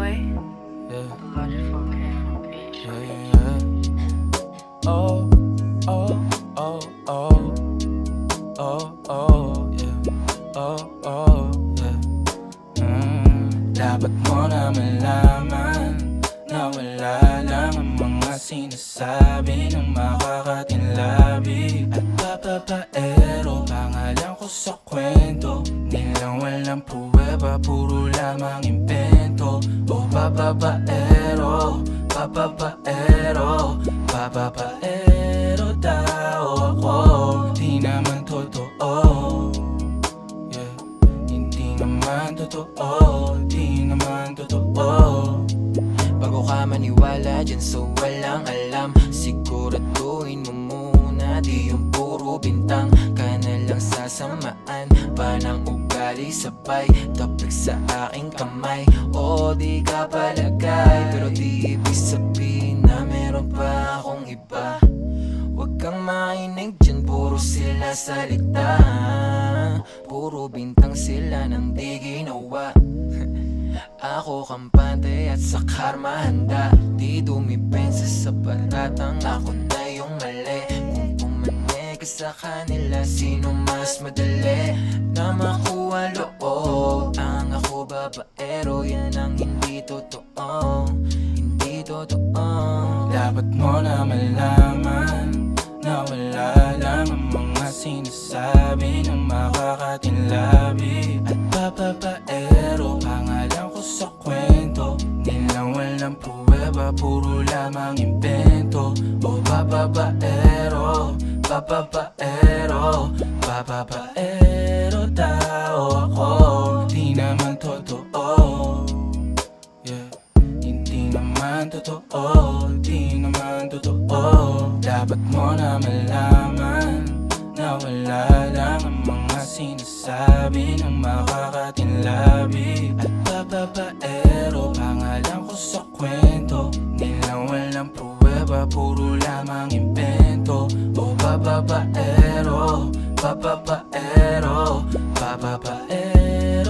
boy. Yeah. Logic 4K. Yeah. Oh, oh, oh, oh, oh, oh, yeah. Oh, oh, yeah. Dapat mo na malaman na wala lang ang mga sinasabi ng makakatinlabi at papapaero. Pangalan ko sa kwento, nilang walang pruweba, puro lamang impento. O papapaero, papapaero, papapaero daw ako. Di naman totoo, yeah. Hindi naman totoo, di naman totoo. Bago ka maniwala dyan so walang alam, siguraduhin mo muna di yung puro bintang ka na lang sasamaan pa ng ugali sabay tapik sa aking kamay. O di ka palagay pero di ibig sabihin na meron pa akong iba. Huwag kang mainig dyan, puro sila salita, puro bintang sila nang di ginawa. Ako kampante at sa karma handa, di dumipensa sa paratang ako na yung mali. Kung pumane ka sa kanila, sino mas madali na makuha loob? Ang ako babaero, yan ang hindi totoo, hindi totoo. Dapat mo na malaman na wala lang ang mga sinasabi ng makakatinlabi at papapaero. Pangalan ko sa kwento, nilang walang pruweba, puro lamang impento. O papapaero, papapaero, papapaero daw ako. Di naman totoo, yeah. Hindi naman totoo, di naman totoo. Dapat mo na malaman na wala lang ang mga sinasabi ng makakatinlabi at papapaero. Pangalan ko sa kwento, nilang walang pruweba, puro lamang impento. O papapaero, papapaero, papapaero